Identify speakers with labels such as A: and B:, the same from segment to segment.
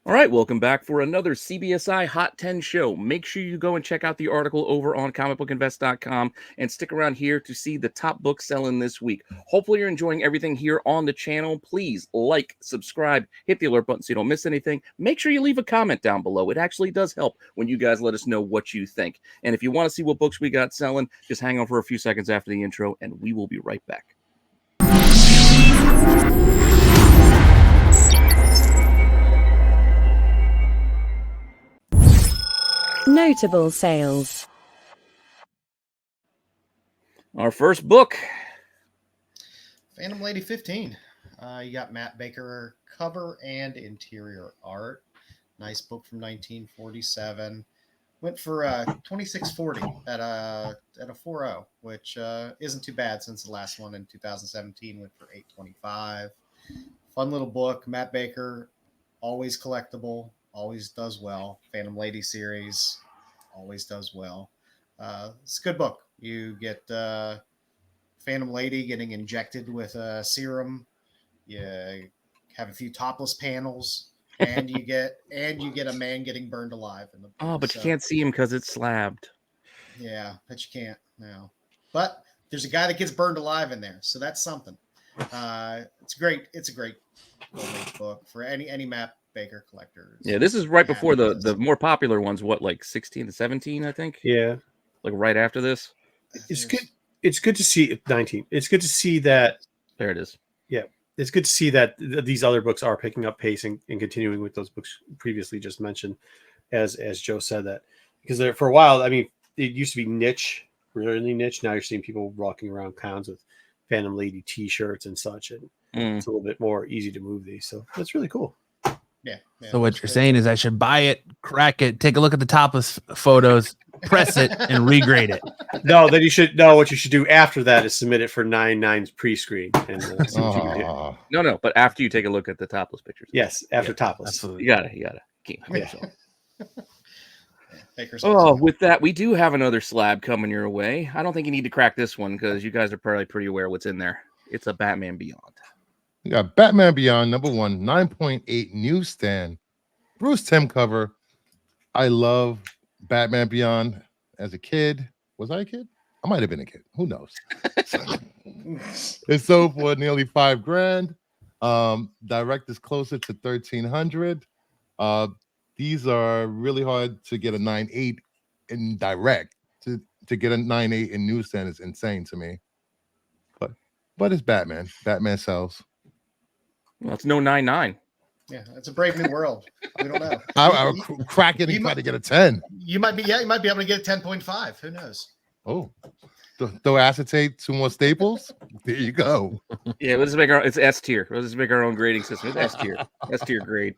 A: All right, welcome back for another CBSI Hot 10 show. Make sure you go and check out the article over on comicbookinvest.com and stick around here to see the top books selling this week. Hopefully you're enjoying everything here on the channel. Please like, subscribe, hit the alert button so you don't miss anything. Make sure you leave a comment down below. It actually does help when you guys let us know what you think. And if you want to see what books we got selling, just hang on for a few seconds after the intro and we will be right back.
B: Notable sales.
A: Our first book.
C: Phantom Lady 15. You got Matt Baker cover and interior art. Nice book from 1947. Went for $26.40 at a 4.0, which isn't too bad since the last one in 2017 went for $8.25. Fun little book. Matt Baker, always collectible. Always does well. Phantom Lady series always does well. It's a good book. You get Phantom Lady getting injected with a serum. You have a few topless panels, and you get a man getting burned alive in the book.
A: Oh, but you can't see him because it's slabbed.
C: Yeah, but you can't now. But there's a guy that gets burned alive in there, so that's something. It's great. It's a great book for any Matt Baker collectors.
A: Yeah, this is right before the more popular ones. What, like 16 to 17, I think?
D: Yeah.
A: Like right after this?
D: It's good. It's good to see 19. It's good to see that.
A: There it is.
D: Yeah. It's good to see that these other books are picking up pace and continuing with those books previously just mentioned, as Joe said that. Because for a while, I mean, it used to be niche, really niche. Now you're seeing people walking around cons with Phantom Lady T-shirts and such, and it's a little bit more easy to move these. So that's really cool.
C: Yeah.
E: So what you're saying is I should buy it, crack it, take a look at the topless photos, press it, and regrade it.
D: No, then you should know what you should do after that is submit it for 9.9's pre-screen. And see what you can do.
A: No, but after you take a look at the topless pictures.
D: Yes, after topless.
E: Absolutely.
A: You gotta. Keep yourself.
C: Oh,
A: with that, we do have another slab coming your way. I don't think you need to crack this one because you guys are probably pretty aware what's in there. It's a Batman Beyond.
F: We got Batman Beyond, number 1, 9.8 newsstand. Bruce Timm cover. I love Batman Beyond as a kid. Was I a kid? I might have been a kid. Who knows? It sold for nearly $5,000. Direct is closer to $1,300. These are really hard to get a 9.8 in direct. To get a 9.8 in newsstand is insane to me. But it's Batman. Batman sells.
A: Well, it's no 9.9.
C: Yeah, it's a brave new world. We don't know.
F: I'll crack it and try to get a 10.
C: You might be able to get a 10.5. Who knows?
F: Oh, throw acetate, 2 more staples. There you go.
A: Yeah, let's make our it's S tier. Let's make our own grading system. It's S tier. S tier grade.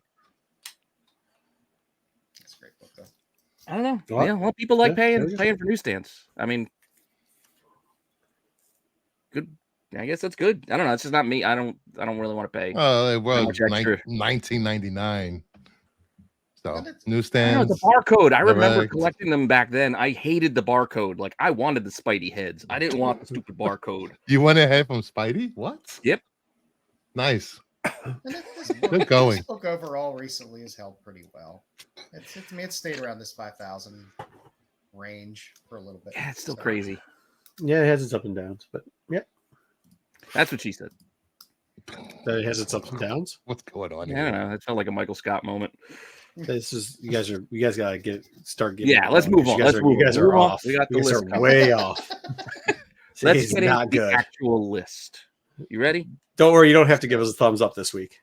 C: That's a great book, though.
A: I don't know.
D: Well,
A: Yeah, well, people like
D: yeah,
A: paying for newsstands. I mean, good. I guess that's good. I don't know. It's just not me. I don't really want to pay.
F: It was
A: much extra.
F: $19.99. So
A: I know,
F: newsstands.
A: the barcode. I remember
F: direct.
A: collecting them back then. I hated the barcode. Like I wanted the Spidey heads. I didn't want the stupid barcode.
F: You went ahead from Spidey? What?
A: Yep.
F: Nice.
C: This
F: Good going.
C: This book overall recently has held pretty well. It's stayed around this 5,000 range for a little bit.
A: Yeah, it's still crazy.
D: Yeah, it has its up and downs, but yeah,
A: That's what she said.
D: that it has its ups and downs.
F: What's going on
A: Yeah, I
F: here?
A: don't know. That felt like a Michael Scott moment.
D: This is you guys gotta start getting.
A: Yeah, let's move on.
D: You guys are off.
A: We got the
D: You guys
A: list
D: are
A: coming.
D: way off.
A: Let's
D: It's
A: get into
D: not
A: the
D: good.
A: actual list. You ready?
D: Don't worry, you don't have to give us a thumbs up this week.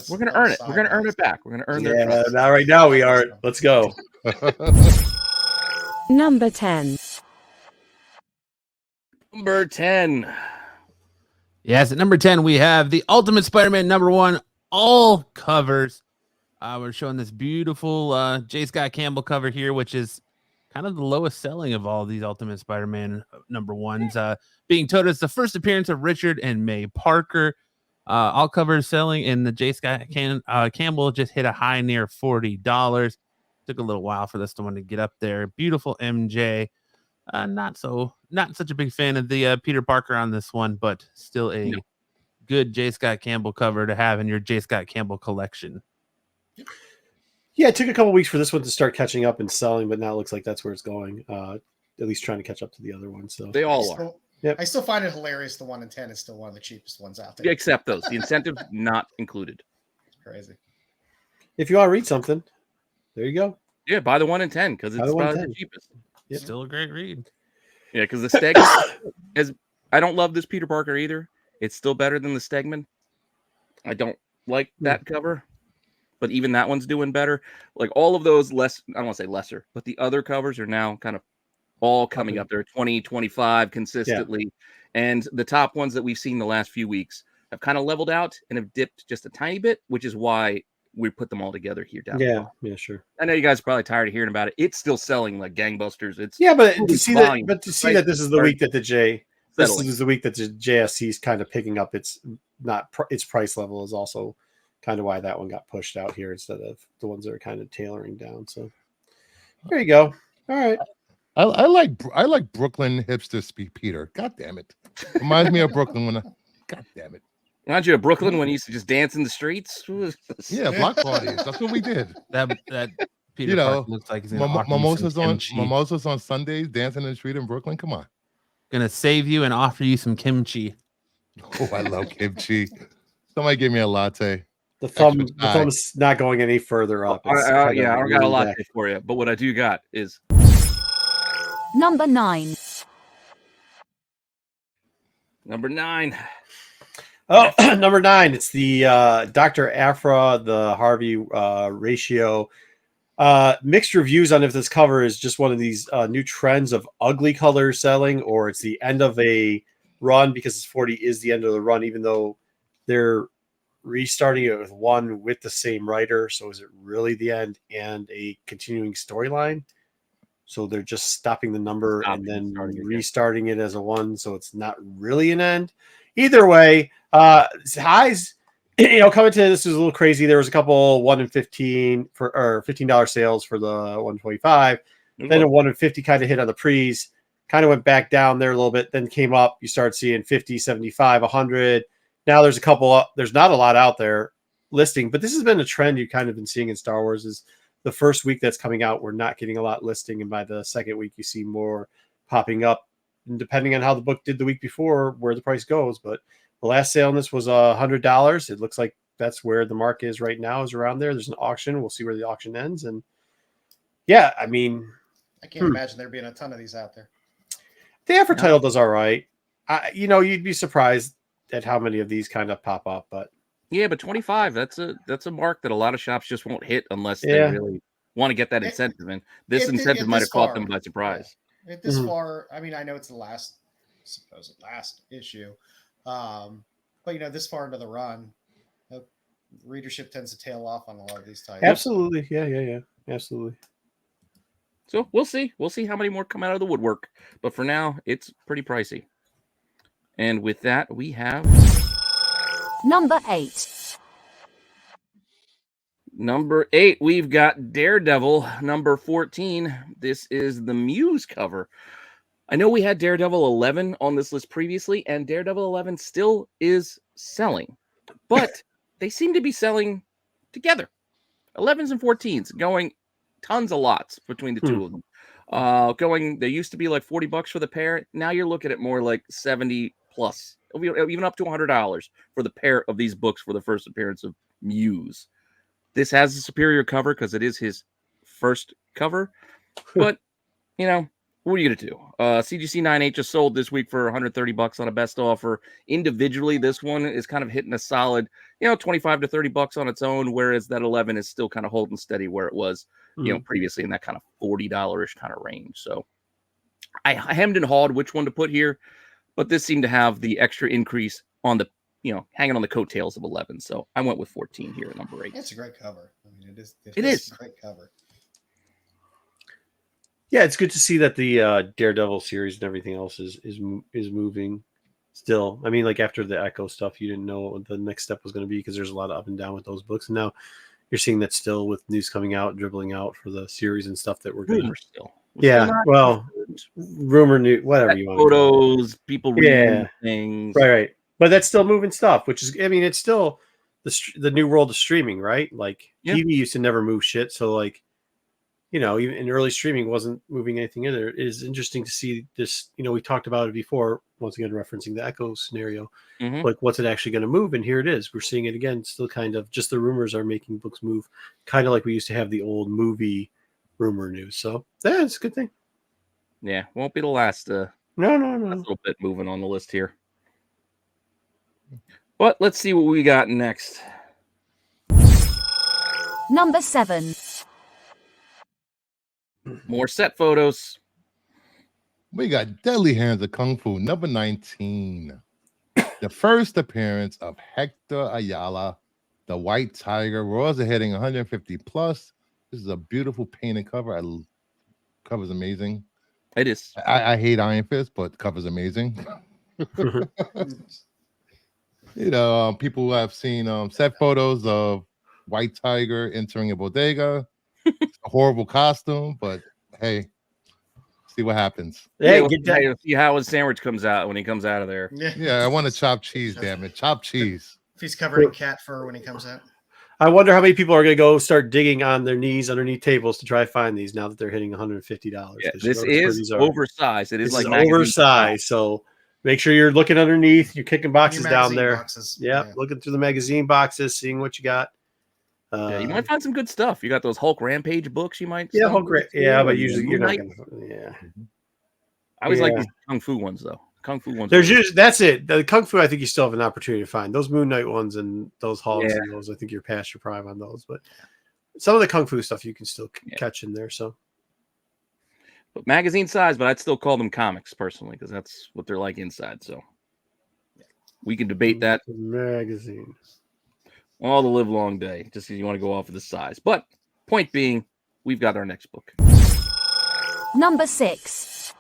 A: We're gonna earn it. We're gonna earn it back. We're gonna earn their
D: Yeah,
A: trust.
D: not right now we are. Let's go.
B: Number 10.
A: Number 10.
E: Yes, at number 10, we have the Ultimate Spider-Man number 1, all covers. We're showing this beautiful J. Scott Campbell cover here, which is kind of the lowest selling of all these Ultimate Spider-Man number 1s. Being told it's the first appearance of Richard and May Parker. All covers selling, and the J. Scott Campbell just hit a high near $40. Took a little while for this one to get up there. Beautiful MJ. Not such a big fan of the Peter Parker on this one, but still a good J. Scott Campbell cover to have in your J. Scott Campbell collection.
D: Yeah, it took a couple weeks for this one to start catching up and selling, but now it looks like that's where it's going. At least trying to catch up to the other one. So
A: They all are.
D: Yep.
C: I still find it hilarious. The 1 in 10 is still one of the cheapest ones out there.
A: Yeah, except those. The incentive not included.
C: It's crazy.
D: if you want to read something, there you go.
A: Yeah, buy the 1 in 10 because it's
D: Buy the 1 in
A: probably
D: 10.
A: the cheapest.
D: Yep.
E: Still a great read.
A: Yeah, because the Stegman is. I don't love this Peter Parker either. It's still better than the Stegman. I don't like that cover, but even that one's doing better. Like all of those less, I don't want to say lesser, but the other covers are now kind of all coming up there 20, 25 consistently. And the top ones that we've seen the last few weeks have kind of leveled out and have dipped just a tiny bit, which is why we put them all together here down.
D: Yeah, sure.
A: I know you guys are probably tired of hearing about it. It's still selling like gangbusters. It's
D: But
A: holy
D: to see
A: volume.
D: that this is the week that this
A: Settling.
D: is the week that the JSC is kind of picking up its price level is also kind of why that one got pushed out here instead of the ones that are kind of tailoring down. So there you go. All right.
F: I like Brooklyn hipster speak Peter. God damn it. Reminds me of Brooklyn God damn it.
A: Aren't you a Brooklyn when you used to just dance in the streets?
F: Yeah, block parties. That's what we did.
E: That Peter Parker looks like he's gonna offer you some kimchi.
F: Mimosas on Sundays, dancing in the street in Brooklyn. Come on.
E: Gonna save you and offer you some kimchi.
F: Oh, I love kimchi. Somebody give me a latte.
D: The thumb's not going any further up.
A: I don't got a lot for you, but what I do got is
B: Number 9.
A: number 9.
D: Oh, number 9. It's the Dr. Aphra, the Harvey ratio. Mixed reviews on if this cover is just one of these new trends of ugly colors selling, or it's the end of a run because it's 40 is the end of the run, even though they're restarting it with one with the same writer. So is it really the end and a continuing storyline? So they're just stopping the number and then restarting it as a one. So it's not really an end. Either way, highs, coming to this is a little crazy. There was a couple 1 in 15 or $15 sales for the 125. Then a 1 in 50 kind of hit on the pre's, kind of went back down there a little bit, then came up. You start seeing 50, 75, 100. Now there's there's not a lot out there listing, but this has been a trend you've kind of been seeing in Star Wars is the first week that's coming out, we're not getting a lot listing. And by the second week, you see more popping up. And depending on how the book did the week before, where the price goes. But the last sale on this was $100. It looks like that's where the mark is right now, is around there. There's an auction. We'll see where the auction ends. And yeah, I mean,
C: I can't imagine there being a ton of these out there.
D: The effort title does all right. You'd be surprised at how many of these kind of pop up, but
A: yeah, but 25, that's a mark that a lot of shops just won't hit unless they really want to get that incentive. And this incentive might have caught them by surprise.
C: Yeah. At this far, I mean, I know it's the supposed last issue. But this far into the run, readership tends to tail off on a lot of these titles.
D: Absolutely. Yeah. Absolutely.
A: So we'll see. We'll see how many more come out of the woodwork. But for now, it's pretty pricey. And with that, we have
B: Number 8.
A: Number 8, we've got Daredevil. Number 14, this is the Muse cover. I know we had Daredevil 11 on this list previously, and Daredevil 11 still is selling. But they seem to be selling together. 11s and 14s, going tons of lots between the two of them. They used to be like $40 for the pair. Now you're looking at more like 70 plus, even up to $100 for the pair of these books for the first appearance of Muse. This has a superior cover because it is his first cover. But, what are you going to do? CGC 9.8 just sold this week for $130 on a best offer. Individually, this one is kind of hitting a solid, $25 to $30 on its own, whereas that 11 is still kind of holding steady where it was, previously in that kind of $40-ish kind of range. So I hemmed and hawed which one to put here, but this seemed to have the extra increase on the, hanging on the coattails of 11. So I went with 14 here at number 8.
C: It's a great cover. I mean, it
A: is
C: a great cover.
D: Yeah, it's good to see that the Daredevil series and everything else is moving still. I mean, like after the Echo stuff, you didn't know what the next step was going to be because there's a lot of up and down with those books. And now you're seeing that still with news coming out, dribbling out for the series and stuff that we're going to.
A: Still.
D: Yeah, well, rumor, news, whatever you want.
A: Photos, people reading things.
D: Right. But that's still moving stuff, which is, I mean, it's still the new world of streaming, right? Like TV used to never move shit. So like, you know, even in early streaming wasn't moving anything either. It is interesting to see this, you know, we talked about it before, once again, referencing the Echo scenario, like what's it actually going to move? And here it is. We're seeing it again. Still kind of just the rumors are making books move, kind of like we used to have the old movie rumor news. So yeah, it's a good thing.
A: Yeah, won't be the last
D: No.
A: last little bit moving on the list here. But let's see what we got next.
B: Number 7.
A: More set photos.
F: We got Deadly Hands of Kung Fu, number 19. The first appearance of Hector Ayala, the White Tiger. Roars are hitting 150 plus. This is a beautiful painted cover. Cover's amazing.
A: It is.
F: I hate Iron Fist, but cover's amazing. You know, people who have seen set photos of White Tiger entering a bodega. It's a horrible costume, but hey, see what happens.
D: Hey,
A: Yeah,
D: get that.
A: see how his sandwich comes out when he comes out of there.
F: Yeah, I want to chop cheese, damn it. Chop cheese.
C: If he's covered in cat fur when he comes out.
D: I wonder how many people are going to go start digging on their knees underneath tables to try to find these now that they're hitting $150.
A: Yeah, this is oversized. It is
D: This
A: like
D: is oversized. So make sure you're looking underneath. You're kicking boxes
C: Your
D: down
C: magazine
D: there.
C: boxes.
D: Yeah, looking through the magazine boxes, seeing what you got.
A: Yeah, you might find some good stuff. You got those Hulk Rampage books. You might.
D: Yeah,
A: stumble
D: great.
A: into,
D: Yeah, but
A: and
D: usually
A: Moon
D: you're not
A: Knight.
D: going to. Yeah.
A: I always like
D: Yeah.
A: these Kung Fu ones though. Kung Fu ones.
D: There's usually that's it. The Kung Fu, I think you still have an opportunity to find those Moon Knight ones and those Hulks and those. I think you're past your prime on those, but some of the Kung Fu stuff you can still catch in there. So,
A: but magazine size, but I'd still call them comics personally because that's what they're like inside. So we can debate that
D: magazine
A: all the live long day, just because you want to go off of the size. But point being, we've got our next book.
B: Number 6.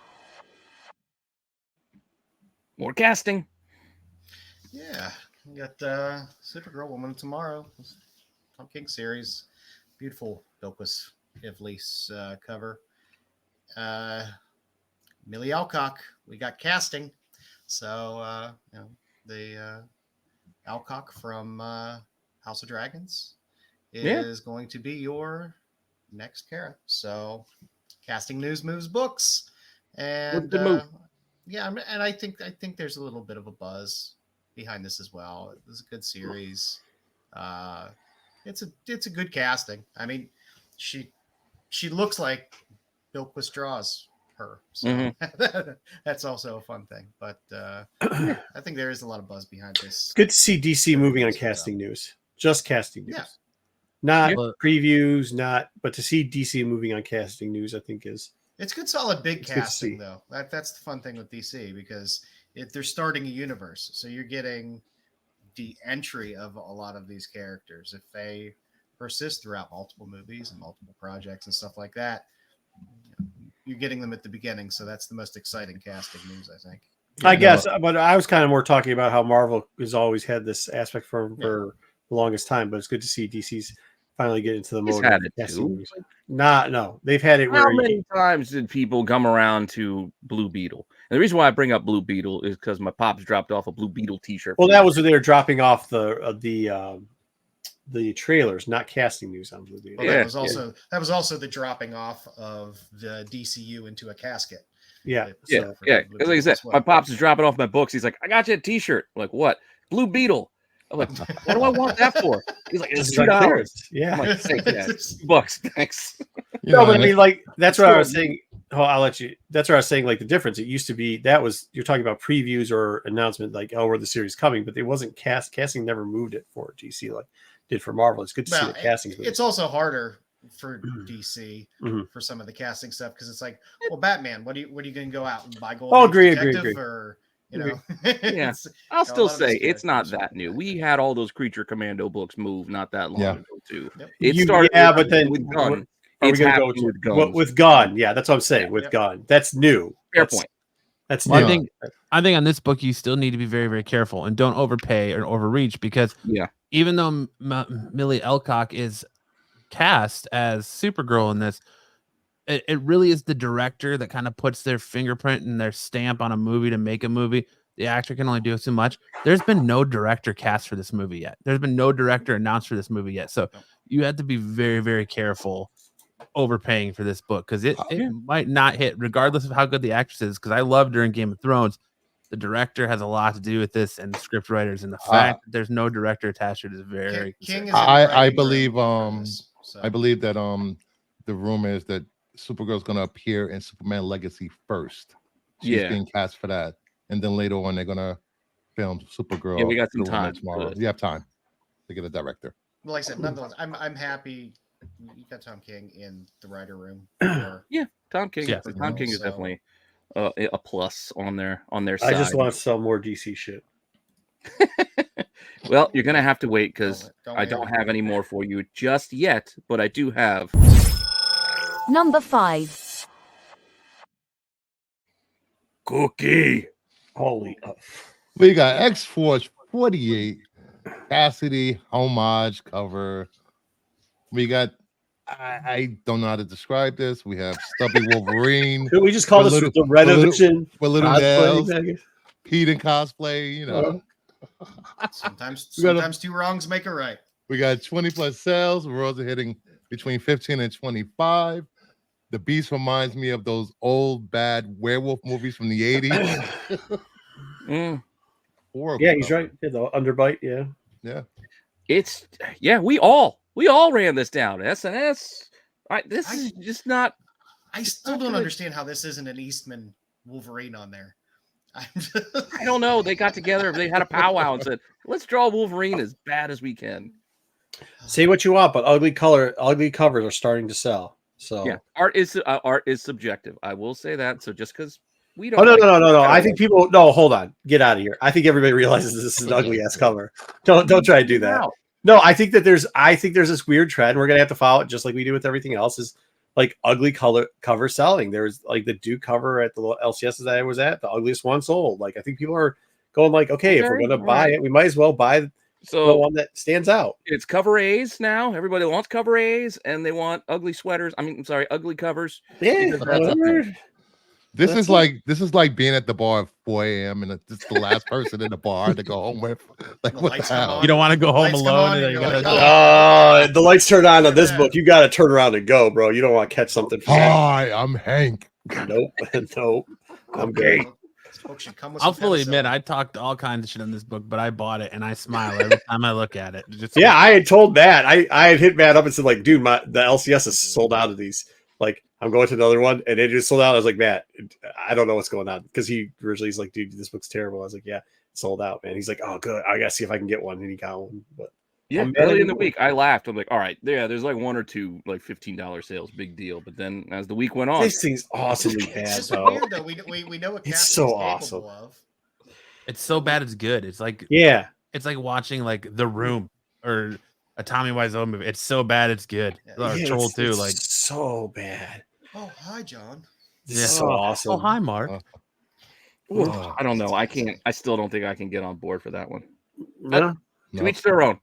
A: More casting.
C: Yeah, we got Supergirl Woman of Tomorrow, Tom King series, beautiful Bilquis Ivlees cover. Millie Alcock, we got casting. So you know, the Alcock from House of Dragons is going to be your next Kara. So casting news moves books, and yeah, and I think there's a little bit of a buzz behind this as well. It's a good series. It's a good casting. I mean, she looks like Bilquis draws her, so that's also a fun thing. But I think there is a lot of buzz behind this.
D: good to see DC moving on casting news. Just casting news, not previews, but to see DC moving on casting news, I think
C: it's good, solid, big casting though. That's the fun thing with DC because they're starting a universe, so you're getting the entry of a lot of these characters. If they persist throughout multiple movies and multiple projects and stuff like that, you're getting them at the beginning. So that's the most exciting casting news, I think.
D: I guess, but I was kind of more talking about how Marvel has always had this aspect for the longest time, but it's good to see DC's finally get into the mode of casting movies. No, they've had it.
A: How many times did people come around to Blue Beetle? And the reason why I bring up Blue Beetle is because my pops dropped off a Blue Beetle T-shirt.
D: Well, that was when they were dropping off the trailers, not casting news on Blue Beetle.
C: Well, that was also the dropping off of the DCU into a casket.
D: Yeah.
A: Because like I said, my pops is dropping off my books. He's like, "I got you a T-shirt." I'm like, what? Blue Beetle. I'm like, what do I want that for? He's like, it's $2.
D: Yeah.
A: I'm like, $2, thanks.
D: No, but I mean, like, that's what I was saying. Oh, I'll let you. That's what I was saying. Like the difference. It used to be you're talking about previews or announcement, like, oh, where the series coming, but it wasn't casting. Never moved it for DC like did for Marvel. It's good to see the casting.
C: It's also harder for DC for some of the casting stuff because it's like, well, Batman. What are you going to go out and buy gold?
D: Oh, agree.
C: Or you know,
A: yeah. I'll still say it's not that new. We had all those Creature Commando books move not that long ago too.
C: Yep.
A: It started,
D: but then
A: with Gunn.
D: It's happening with Gunn. With Gunn, yeah, that's what I'm saying. With Gunn, that's new.
A: Fair point.
D: That's
E: new.
D: Well,
E: I think on this book you still need to be very, very careful and don't overpay or overreach because even though Millie Alcock is cast as Supergirl in this, it really is the director that kind of puts their fingerprint and their stamp on a movie to make a movie. The actor can only do so much. There's been no director cast for this movie yet. There's been no director announced for this movie yet. So you have to be very, very careful overpaying for this book because it might not hit, regardless of how good the actress is. Because I love during Game of Thrones, the director has a lot to do with this, and the script writers, and the fact that there's no director attached to it is very.
C: King is
F: I believe I believe that the rumor is that Supergirl's going to appear in Superman Legacy first. She's being cast for that, and then later on they're going to film Supergirl.
A: Yeah, we got some time
F: tomorrow. You have time to get a director.
C: Well, like I said, nonetheless, I'm happy you got Tom King in the writer room.
A: Yeah, Tom King.
E: Yeah.
A: Tom King is definitely a plus on their side.
D: I just want some more DC shit.
A: Well, you're gonna have to wait because I don't have any more for you just yet, but I do have
B: Number 5.
A: Cookie.
D: Holy.
F: We got X-Force 48 Cassidy homage cover. We got I don't know how to describe this. We have Stubby Wolverine.
D: Could we just call this the Rennavision?
F: With little nails. Pete in cosplay, you know.
C: Sometimes two wrongs make a right.
F: We got 20 plus sales. We're also hitting between 15 and 25. The Beast reminds me of those old bad werewolf movies from the 80s. Horrible.
D: Yeah, he's right. Yeah, the underbite. Yeah.
A: It's we all ran this down. SNS. This is just not.
C: I still don't understand how this isn't an Eastman Wolverine on there.
A: I don't know. They got together. They had a powwow and said, "Let's draw Wolverine as bad as we can."
D: Say what you want, but ugly covers are starting to sell. So
A: yeah, art is subjective. I will say that. So just because we don't.
D: Oh no! I think people. No, hold on. Get out of here. I think everybody realizes this is an ugly ass cover. Don't try to do that. No, I think there's this weird trend. We're gonna have to follow it just like we do with everything else. Is like ugly cover selling. There's like the Duke cover at the LCS that I was at, the ugliest one sold. Like I think people are going like, okay, if we're gonna buy it, we might as well buy the one that stands out.
A: It's cover A's now. Everybody wants cover A's and they want ugly sweaters. Ugly covers.
D: Yeah.
F: This is like being at the bar at 4 a.m. and it's the last person in the bar to go home with. Like, what the hell?
E: You don't want to go home alone.
D: The lights turn on this book. You got to turn around and go, bro. You don't want to catch something.
F: Hi, I'm Hank.
D: Nope. I'm great.
E: I'll fully admit I talked all kinds of shit on this book, but I bought it and I smile every time I look at it.
D: I had told Matt. I had hit Matt up and said, like, dude, the LCS is sold out of these. Like, I'm going to another one, and it just sold out. I was like, Matt, I don't know what's going on, because he originally he's like, dude, this book's terrible. I was like, yeah, it's sold out, man. He's like, oh, good. I gotta see if I can get one, and he got one. But
A: early in the week, I laughed. I'm like, all right, there's like one or two like $15 sales, big deal. But then as the week went on,
D: this thing's awesomely bad.
C: It's weird though. We know what
D: it's so awesome.
C: Of.
E: It's so bad it's good. It's like it's like watching like The Room or a Tommy Wiseau movie. It's so bad it's good. Troll too, like
D: so bad.
C: Oh, hi, John.
D: This is so awesome.
E: Oh, hi, Mark.
A: I don't know. I still don't think I can get on board for that one.
D: No.
A: To each their own.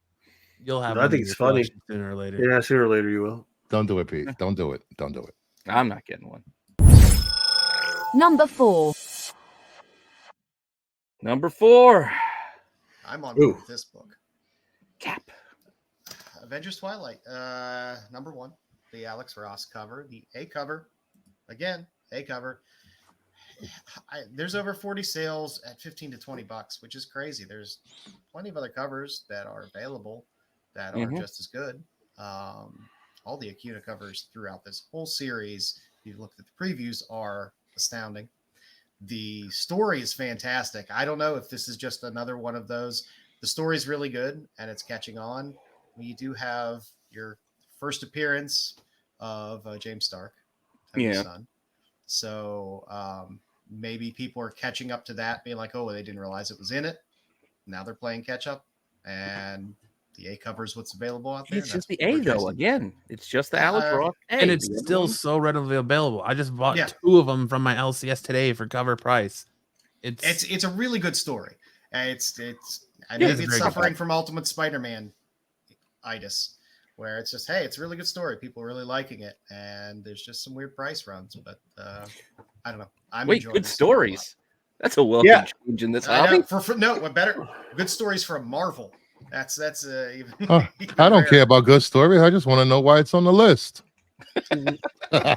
E: You'll have.
D: I think it's funny
E: sooner or later.
D: Yeah, sooner or later you will.
F: Don't do it, Pete. Don't do it. Don't do it.
A: I'm not getting one.
B: Number 4.
A: Number 4.
C: I'm on board with this book.
A: Cap.
C: Avengers Twilight. Number 1. The Alex Ross cover. The A cover. Again, A cover. There's over 40 sales at $15 to $20, which is crazy. There's plenty of other covers that are available that are just as good. All the Acuna covers throughout this whole series, if you look at the previews, are astounding. The story is fantastic. I don't know if this is just another one of those. The story is really good and it's catching on. We do have your first appearance of James Stark, Tony's son. So maybe people are catching up to that, being like, oh, they didn't realize it was in it. Now they're playing catch up, and the A cover is what's available out there.
A: It's just the A, though. Again, it's just the Alex Ross A.
E: And it's still so readily available. I just bought 2 of them from my LCS today for cover price.
C: It's a really good story. It's suffering from Ultimate Spider-Man itis, where it's just, hey, it's a really good story. People are really liking it, and there's just some weird price runs, but I don't know. I'm enjoying
A: good stories. That's a welcome change in this
C: I
A: hobby.
C: know, no, what better? Good stories from Marvel. That's even.
F: Huh,
C: even
F: I don't
C: rarer.
F: care about good stories. I just want to know why it's on the list.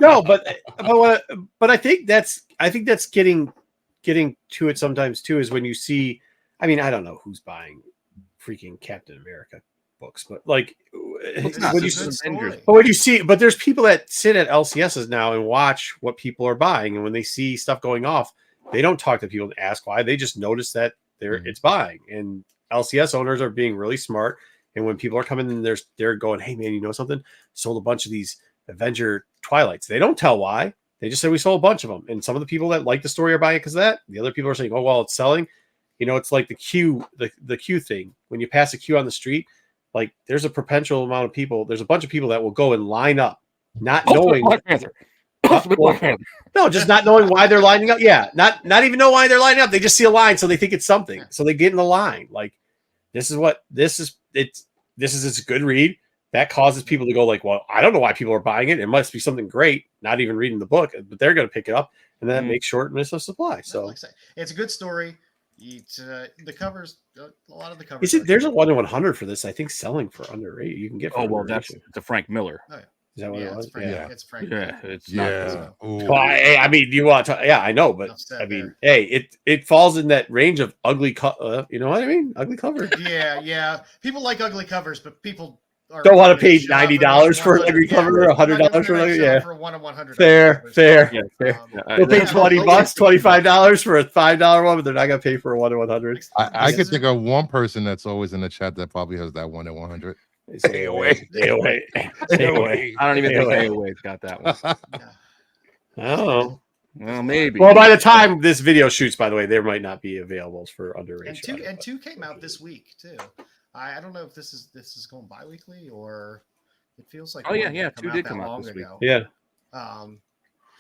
D: No, but I think that's getting to it sometimes too. Is when you see, I mean, I don't know who's buying freaking Captain America books, but like
C: It's
A: not
D: when
C: a
D: you
C: good story.
D: but when you see, but there's people that sit at LCSs now and watch what people are buying, and when they see stuff going off, they don't talk to people and ask why. They just notice that it's buying, and LCS owners are being really smart. And when people are coming in, they're going, "Hey man, you know something? Sold a bunch of these Avenger Twilights." They don't tell why. They just say we sold a bunch of them. And some of the people that like the story are buying it because of that. The other people are saying, "Oh well, it's selling." You know, it's like the queue thing. When you pass a queue on the street, like there's a potential amount of people. There's a bunch of people that will go and line up, not knowing. No, just not knowing why they're lining up. Yeah, not even know why they're lining up. They just see a line, so they think it's something. So they get in the line. Like this is it's a good read. That causes people to go like, well, I don't know why people are buying it. It must be something great. Not even reading the book, but they're going to pick it up, and that makes shortness of supply. So
C: It's a good story. It's the covers. A lot of the covers.
D: There's a 1/100 for this. I think selling for underrated. You can get. For
A: That's it's a Frank Miller.
C: Oh, yeah.
D: Is that what it was?
C: It's Frank.
A: Yeah, it's
F: Yeah.
A: not.
D: Well, I mean, you want to? Yeah, I know, but I mean, hey, it falls in that range of ugly. You know what I mean? Ugly cover.
C: Yeah. People like ugly covers, but people
D: don't want to pay $90 for an ugly cover or $100 for an ugly. Yeah,
C: for 1/100.
D: Fair.
A: Yeah, fair.
D: They'll pay $20, $25 for a $5 one, but they're not going to pay for a 1/100.
F: I could think of one person that's always in the chat that probably has that 1/100.
D: Stay away.
A: I don't even think AOA's got that one.
D: Oh,
A: well, maybe.
D: Well, by the time this video shoots, by the way, there might not be available for underage.
C: And two came out this week too. I don't know if this is going bi-weekly or it feels like.
A: Oh yeah, two did come out this week.
D: Yeah.
C: So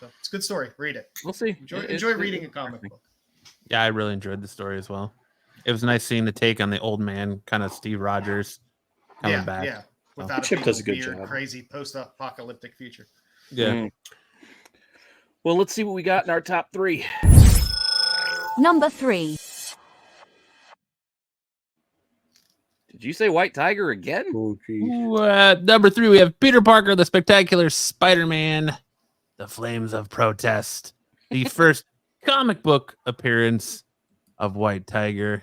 C: it's a good story. Read it.
A: We'll see.
C: Enjoy reading a comic book.
E: Yeah, I really enjoyed the story as well. It was nice seeing the take on the old man, kind of Steve Rogers coming back.
C: Yeah, without
D: Chip does a good
C: weird,
D: job.
C: crazy post-apocalyptic future.
E: Yeah.
A: Well, let's see what we got in our top 3.
B: Number 3.
A: Did you say White Tiger again?
D: Oh, geez.
E: Number 3, we have Peter Parker, the Spectacular Spider-Man, The Flames of Protest, the first comic book appearance of White Tiger.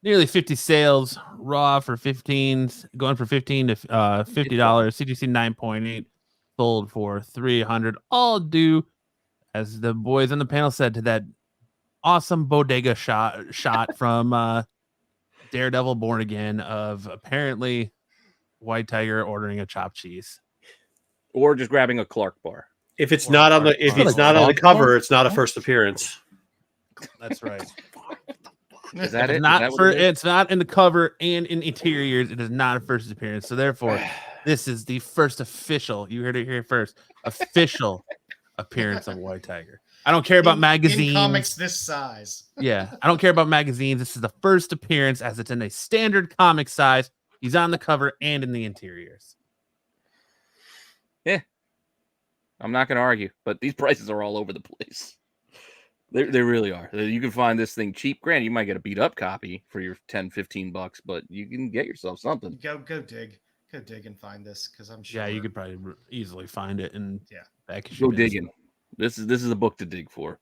E: Nearly 50 sales, raw for 15, going for $15 to $50. CGC 9.8, sold for $300. All due, as the boys on the panel said, to that awesome bodega shot from Daredevil Born Again of apparently White Tiger ordering a chopped cheese,
A: or just grabbing a Clark bar.
D: If it's not on the cover, it's not a first appearance.
E: That's right.
A: Is that it?
E: It's not in the cover and in interiors. It is not a first appearance. So therefore, this is the first official. You heard it here first. Official appearance of White Tiger. I don't care about magazines.
C: In comics this size.
E: Yeah, I don't care about magazines. This is the first appearance as it's in a standard comic size. He's on the cover and in the interiors.
A: Yeah, I'm not going to argue, but these prices are all over the place. They really are. You can find this thing cheap. Granted, you might get a beat up copy for your $10-15, but you can get yourself something.
C: Go dig and find this because I'm sure.
E: Yeah, you could probably easily find it and back.
A: Go digging. This is a book to dig for.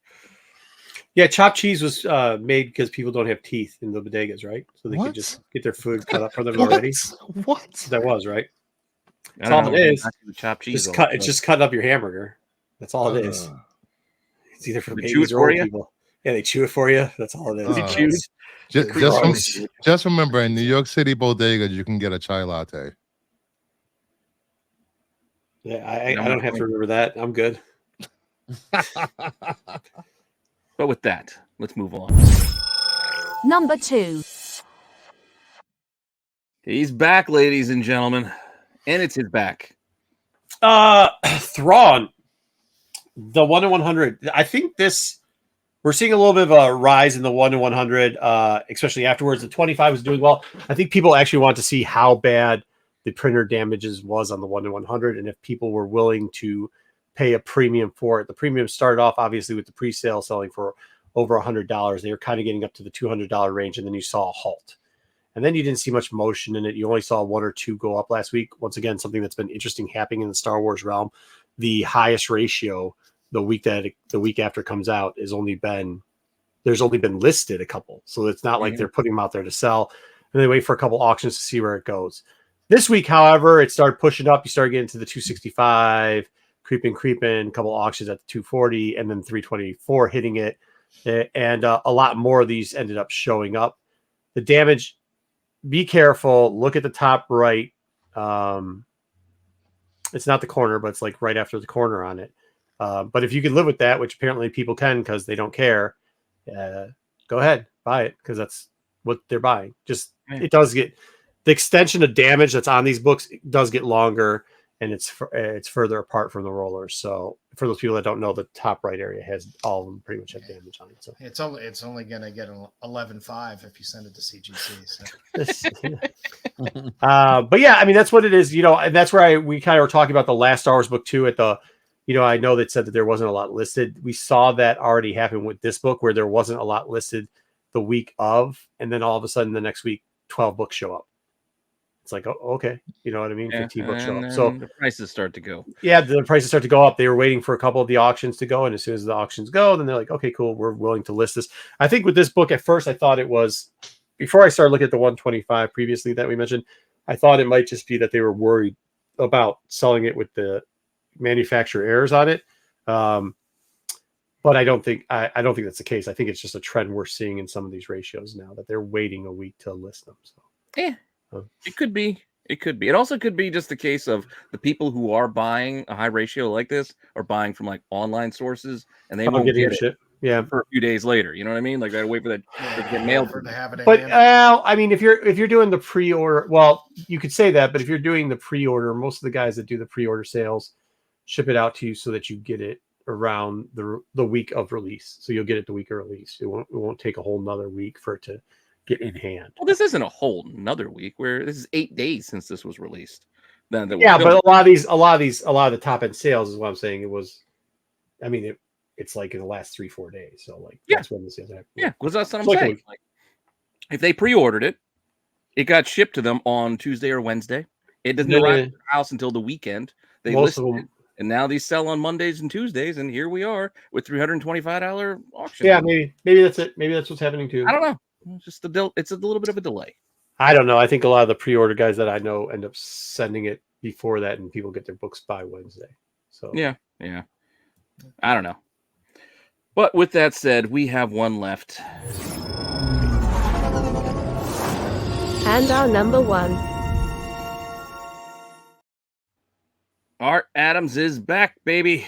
D: Yeah, chopped cheese was made because people don't have teeth in the bodegas, right? So they could just get their food cut up for them already.
F: What?
D: That was right.
A: That's
D: all it is.
A: Chopped cheese.
D: It's just cutting up your hamburger. That's all it is. It's either for babies or old people. Yeah, they chew it for you. That's all it is.
F: Just remember, in New York City bodegas, you can get a chai latte.
D: Yeah, I don't have to remember that. I'm good.
A: But with that, let's move on.
B: Number 2.
A: He's back, ladies and gentlemen, and it's his back.
D: Thrawn, the 1/100. I think we're seeing a little bit of a rise in the 1/100, especially afterwards. The 25 was doing well. I think people actually want to see how bad the printer damages was on the 1/100, and if people were willing to pay a premium for it. The premium started off obviously with the pre-sale selling for over $100. They were kind of getting up to the $200 range, and then you saw a halt. And then you didn't see much motion in it. You only saw one or two go up last week. Once again, something that's been interesting happening in the Star Wars realm. The highest ratio the week after it comes out there's only been listed a couple. So it's not like they're putting them out there to sell. And they wait for a couple auctions to see where it goes. This week, however, it started pushing up. You started getting to the 265, creeping, a couple auctions at the 240, and then 324 hitting it. And a lot more of these ended up showing up. The damage, be careful. Look at the top right. It's not the corner, but it's like right after the corner on it. But if you can live with that, which apparently people can because they don't care, go ahead, buy it because that's what they're buying. It does get the extension of damage that's on these books does get longer, and it's further apart from the rollers. So for those people that don't know, the top right area has all of them pretty much have damage on it. So
C: it's only going to get an 11.5 if you send it to CGC. So.
D: But yeah, I mean that's what it is, and that's where we kind of were talking about the last Star Wars book too. At the, I know that said that there wasn't a lot listed. We saw that already happen with this book where there wasn't a lot listed the week of, and then all of a sudden the next week 12 books show up. It's like, oh, okay, you know what I mean? 15 books show up. So
A: the prices start to go.
D: Yeah, the prices start to go up. They were waiting for a couple of the auctions to go, and as soon as the auctions go, then they're like, okay, cool, we're willing to list this. I think with this book, at first, I thought it was, before I started looking at the 125 previously that we mentioned, I thought it might just be that they were worried about selling it with the manufacturer errors on it. But I don't think that's the case. I think it's just a trend we're seeing in some of these ratios now that they're waiting a week to list them. So
A: yeah. It could be. It also could be just the case of the people who are buying a high ratio like this are buying from like online sources, and they won't get it for a few days later. You know what I mean? Like they wait for that to get mailed.
D: But I mean, if you're doing the pre-order, well, you could say that. But if you're doing the pre-order, most of the guys that do the pre-order sales ship it out to you so that you get it around the week of release. So you'll get it the week of release. It won't take a whole nother week for it to get in hand.
A: Well, this isn't a whole another week. Where this is 8 days since this was released.
D: But a lot of the top end sales is what I'm saying. It was, I mean, it's like in the last 3-4 days. So like that's when the sales happened.
A: Yeah, because that's what I'm saying. Like, if they pre-ordered it, it got shipped to them on Tuesday or Wednesday. It doesn't arrive at their house until the weekend. They listed it, and now these sell on Mondays and Tuesdays, and here we are with $325 auction.
D: Yeah, maybe that's it. Maybe that's what's happening too.
A: I don't know. It's just it's a little bit of a delay.
D: I don't know. I think a lot of the pre-order guys that I know end up sending it before that, and people get their books by Wednesday. So
A: yeah. I don't know. But with that said, we have one left.
G: And our number one.
A: Art Adams is back, baby.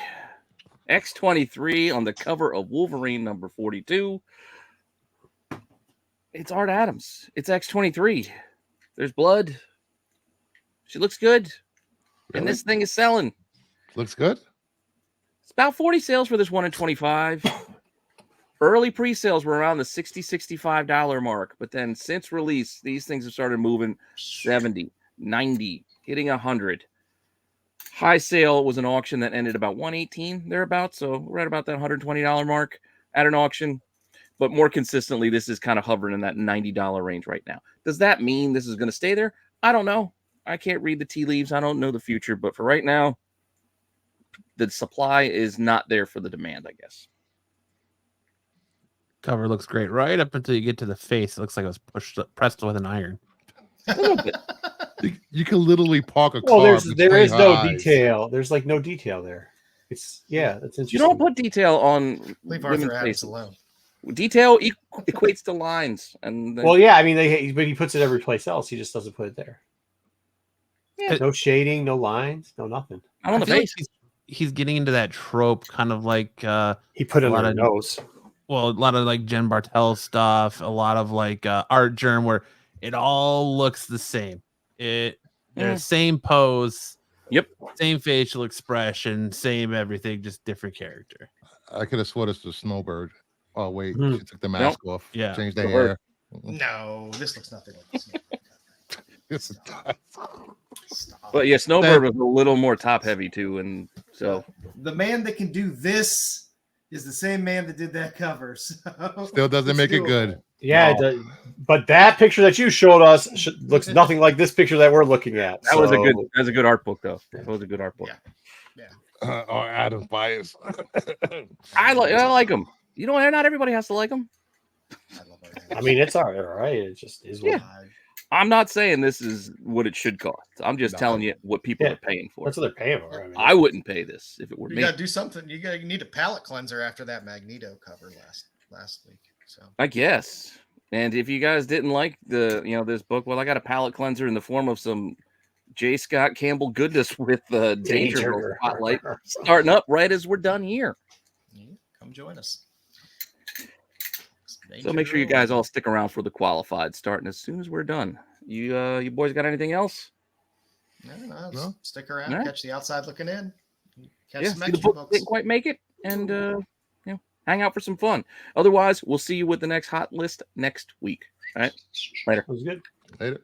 A: X-23 on the cover of Wolverine number 42. It's Art Adams. It's X-23. There's blood. She looks good.
F: Really?
A: And this thing is selling.
F: Looks good.
A: It's about 40 sales for this one in 25. Early pre-sales were around the $60, $65 mark. But then since release, these things have started moving 70, 90, hitting 100. High sale was an auction that ended about 118 thereabouts. So right about that $120 mark at an auction. But more consistently, this is kind of hovering in that $90 range right now. Does that mean this is going to stay there? I don't know. I can't read the tea leaves. I don't know the future. But for right now, the supply is not there for the demand, I guess.
E: Cover looks great right up until you get to the face. It looks like it was pressed with an iron.
A: A little bit.
F: You can literally park a car.
D: Well, there is no
F: eyes.
D: detail. There's like no detail there. That's interesting.
A: You don't put detail on
C: Leave
A: women's
C: Arthur Adams
A: faces.
C: alone.
A: Detail equates to lines, and
D: Well, yeah, I mean, but he puts it every place else. He just doesn't put it there.
A: Yeah.
D: No shading, no lines, no nothing.
A: not on the
E: I feel like
A: face.
E: he's getting into that trope, kind of like
D: He put it
E: a lot
D: on the
E: of-
D: nose.
E: well, a lot of like Jen Bartel stuff, a lot of like Art Germ, where it all looks the same. They're the same pose,
A: Yep.
E: same facial expression, same everything, just different character.
F: I could have sworn it's the Snowbird. Oh wait,
D: Hmm.
F: she took the mask off.
E: Yeah.
F: Changed the
A: So
F: hair.
C: No, this looks nothing like this.
F: Yes, it does.
C: Stop.
A: But yeah, Snowbird was a little more top heavy too, and so
C: The man that can do this is the same man that did that cover. So
F: Still doesn't
C: it's
F: make it
C: doable.
F: good.
D: Yeah, it does. But that picture that you showed us looks nothing like this picture that we're looking at.
A: That was a good art book, though. That was a good art book.
C: Yeah.
F: Or Adam's bias.
A: I like them. You know, not everybody has to like them.
C: I love it.
D: I mean, it's all right. It just is what.
A: Yeah. I'm not saying this is what it should cost. I'm just
F: No.
A: telling you what people
D: Yeah.
A: are paying for.
D: That's what they're paying for. I mean,
A: I wouldn't pay this if it were
C: You
A: me.
C: gotta do something. You need a palate cleanser after that Magneto cover last week. So
A: I guess. And if you guys didn't like this book, well, I got a palate cleanser in the form of some J. Scott Campbell goodness with the Danger Girl spotlight starting up right as we're done here.
C: come join us.
A: So make sure you guys all stick around for the qualified starting as soon as we're done. You boys got anything else?
C: No.
F: No.
C: Stick around.
A: All right.
C: Catch the outside looking in. Catch
A: Yeah,
C: some
A: see the
C: extra
A: book
C: books.
A: didn't quite make it, and hang out for some fun. Otherwise, we'll see you with the next hot list next week. All right, later.
D: it was good.
F: Later.